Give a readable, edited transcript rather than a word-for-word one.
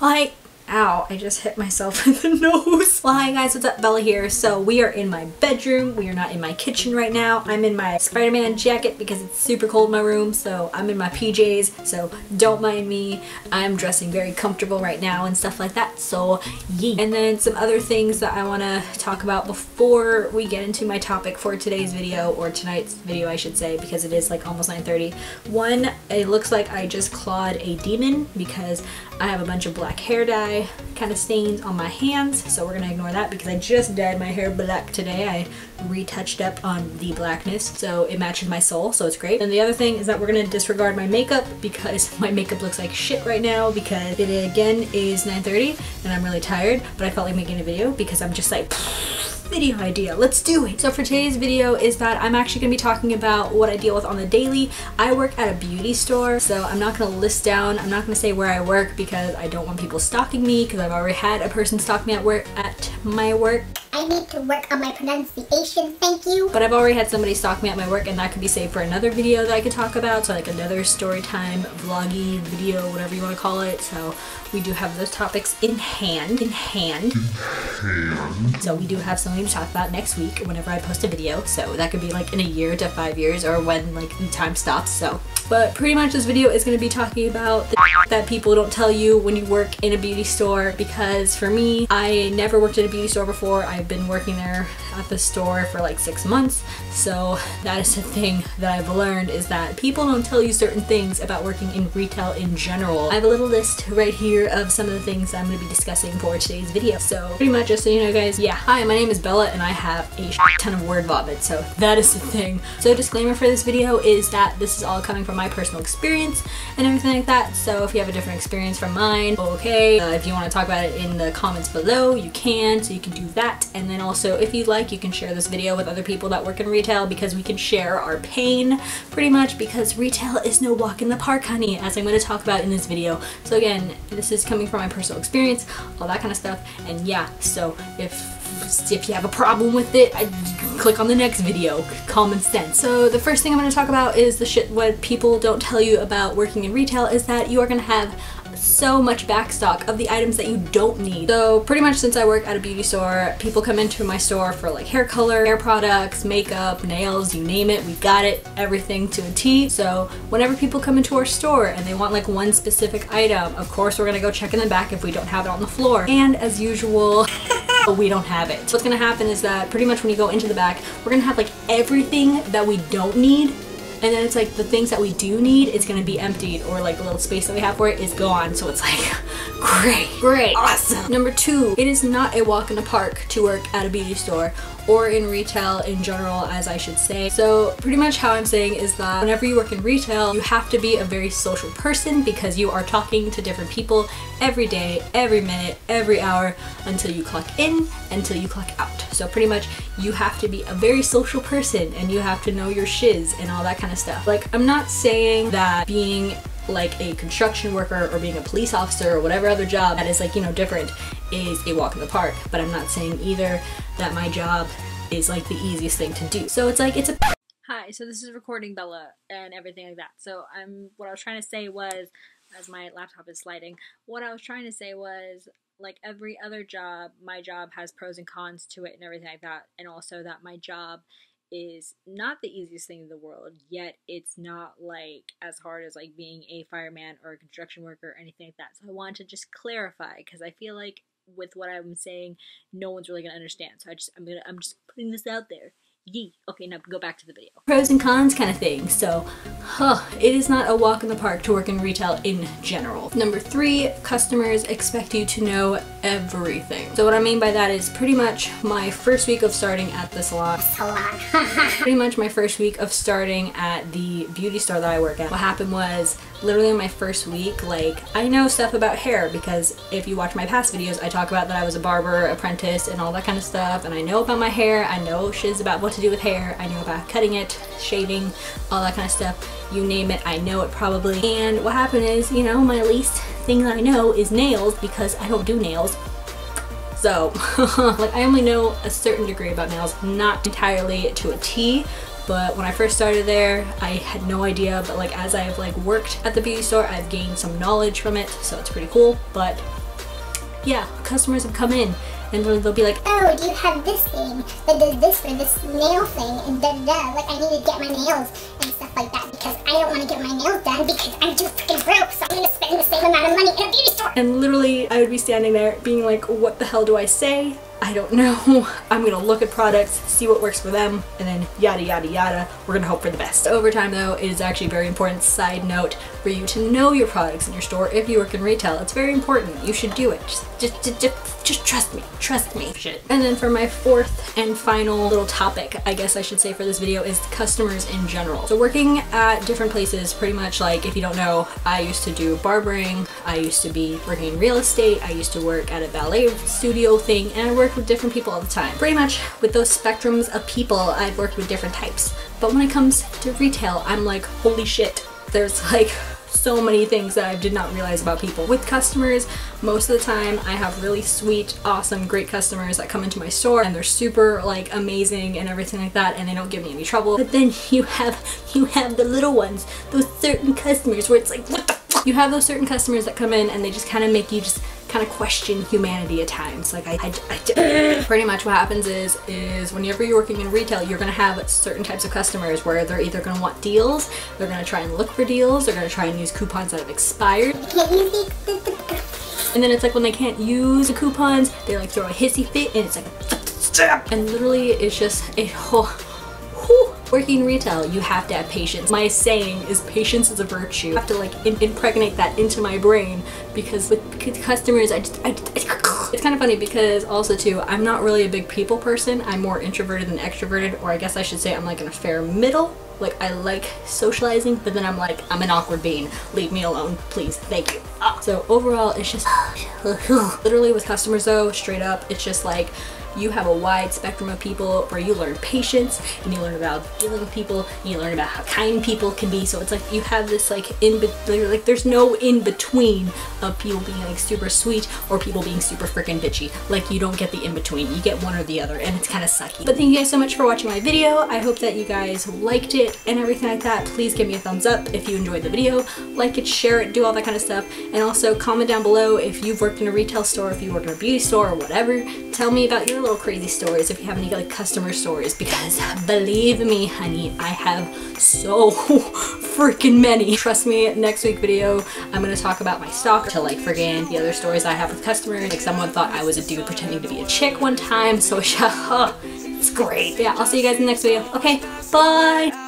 Like, ow, I just hit myself in the nose. Well, hi guys, what's up? Bella here. So we are in my bedroom. We are not in my kitchen right now. I'm in my Spider-Man jacket because it's super cold in my room, so I'm in my PJs, so don't mind me. I'm dressing very comfortable right now and stuff like that, so yeah. And then some other things that I want to talk about before we get into my topic for today's video, or tonight's video I should say, because it is like almost 9:30. One, it looks like I just clawed a demon because I have a bunch of black hair dye kind of stains on my hands, so we're gonna ignore that because I just dyed my hair black today. I retouched up on the blackness so it matches my soul, so it's great. And the other thing is that we're gonna disregard my makeup because my makeup looks like shit right now because it again is 9:30 and I'm really tired, but I felt like making a video because I'm just like, video idea, let's do it. So for today's video is that I'm actually gonna be talking about what I deal with on the daily. I work at a beauty store, so I'm not gonna list down, I'm not gonna say where I work because I don't want people stalking me, because I've already had a person stalk me at my work. I need to work on my pronunciation, thank you. But I've already had somebody stalk me at my work, and that could be saved for another video that I could talk about, so like another story time, vloggy video, whatever you want to call it. So we do have those topics in hand. So we do have something to talk about next week whenever I post a video, so that could be like in a year to 5 years or when like the time stops. So but pretty much this video is going to be talking about the that people don't tell you when you work in a beauty store, because for me, I never worked at a beauty store before. I've been working there at the store for like 6 months, so that is the thing that I've learned, is that people don't tell you certain things about working in retail in general. I have a little list right here of some of the things I'm going to be discussing for today's video. So pretty much just so you know guys, yeah, hi, my name is Bella and I have a ton of word vomit, so that is the thing. So disclaimer for this video is that this is all coming from my personal experience and everything like that, so if you have a different experience from mine, okay. If you want to talk about it in the comments below, you can, so you can do that. And then also, if you'd like, you can share this video with other people that work in retail, because we can share our pain pretty much, because retail is no walk in the park, honey, as I'm going to talk about in this video. So again, this is coming from my personal experience, all that kind of stuff, and yeah, so if you have a problem with it, click on the next video. Common sense. So the first thing I'm going to talk about is the shit what people don't tell you about working in retail, is that you are going to have so much backstock of the items that you don't need. So pretty much since I work at a beauty store, people come into my store for like hair color, hair products, makeup, nails, you name it, we got it, everything to a T. So whenever people come into our store and they want like one specific item, of course we're gonna go check in the back if we don't have it on the floor. And as usual, we don't have it. What's gonna happen is that pretty much when you go into the back, we're gonna have like everything that we don't need, and then it's like the things that we do need is gonna be emptied, or like the little space that we have for it is gone. So it's like, great, awesome. Number two, it is not a walk in the park to work at a beauty store, or in retail in general, as I should say. So pretty much how I'm saying is that whenever you work in retail, you have to be a very social person, because you are talking to different people every day, every minute, every hour, until you clock in, until you clock out. So pretty much you have to be a very social person, and you have to know your shiz and all that kind of stuff. Like, I'm not saying that being like a construction worker or being a police officer or whatever other job that is like, you know, different is a walk in the park, but I'm not saying either that my job is like the easiest thing to do. So it's like, it's a hi, so this is recording Bella and everything like that. So what I was trying to say was, as my laptop is sliding, what I was trying to say was, like every other job, my job has pros and cons to it and everything like that, and also that my job is not the easiest thing in the world, yet it's not like as hard as like being a fireman or a construction worker or anything like that. So I wanted to just clarify, because I feel like with what I'm saying, no one's really gonna understand. So I'm just putting this out there. Yee. Okay, now go back to the video. Pros and cons kind of thing. So, it is not a walk in the park to work in retail in general. Number three, customers expect you to know everything. So what I mean by that is pretty much my first week of starting at the salon. Pretty much my first week of starting at the beauty store that I work at. What happened was, literally in my first week, like, I know stuff about hair, because if you watch my past videos, I talk about that I was a barber apprentice and all that kind of stuff, and I know about my hair, I know shiz about what to do with hair, I know about cutting it, shaving, all that kind of stuff. You name it, I know it probably. And what happened is, you know, my least thing that I know is nails, because I don't do nails. So, like, I only know a certain degree about nails, not entirely to a T, but when I first started there, I had no idea, but like as I've like worked at the beauty store, I've gained some knowledge from it, so it's pretty cool. But yeah, customers have come in and they'll be like, oh, do you have this thing that does this for this nail thing and da da da, like I need to get my nails and stuff like that because I don't want to get my nails done because I'm too freaking broke, so I'm going to spend the same amount of money in a beauty store. And literally I would be standing there being like, what the hell do I say? I don't know. I'm gonna look at products, see what works for them, and then yada yada yada. We're gonna hope for the best. Over time though, it is actually a very important side note for you to know your products in your store. If you work in retail, it's very important. You should do it. Just trust me. Trust me. Shit. And then for my fourth and final little topic, I guess I should say for this video, is customers in general. So working at different places, pretty much like, if you don't know, I used to do barbering, I used to be working in real estate, I used to work at a ballet studio thing, and I worked with different people all the time. Pretty much with those spectrums of people, I've worked with different types. But when it comes to retail, I'm like, holy shit, there's like so many things that I did not realize about people. With customers, most of the time I have really sweet, awesome, great customers that come into my store and they're super like amazing and everything like that, and they don't give me any trouble. But then you have the little ones, those certain customers where it's like, what the fuck? You have those certain customers that come in and they just kind of make you just kind of question humanity at times. Like pretty much what happens is whenever you're working in retail, you're gonna have certain types of customers where they're either gonna want deals, they're gonna try and look for deals, they're gonna try and use coupons that have expired. And then it's like when they can't use the coupons, they like throw a hissy fit and it's like, and literally it's just a whole, whew. Working retail, you have to have patience. My saying is patience is a virtue. I have to like impregnate that into my brain, because with customers, it's kind of funny because also too, I'm not really a big people person. I'm more introverted than extroverted, or I guess I should say I'm like in a fair middle. Like I like socializing, but then I'm like, I'm an awkward being. Leave me alone, please, thank you. So overall, it's just literally with customers though, straight up, it's just like, you have a wide spectrum of people where you learn patience and you learn about dealing with people and you learn about how kind people can be. So it's like you have this like like there's no in between of people being like super sweet or people being super freaking bitchy. Like you don't get the in between, you get one or the other, and it's kind of sucky. But thank you guys so much for watching my video. I hope that you guys liked it and everything like that. Please give me a thumbs up if you enjoyed the video, like it, share it, do all that kind of stuff, and also comment down below if you've worked in a retail store, if you work in a beauty store or whatever. Tell me about your little crazy stories if you have any like customer stories, because believe me honey, I have so freaking many. Trust me, next week video I'm gonna talk about my stock to like friggin' the other stories I have with customers. Like someone thought I was a dude pretending to be a chick one time, so it's great. But yeah, I'll see you guys in the next video. Okay, bye.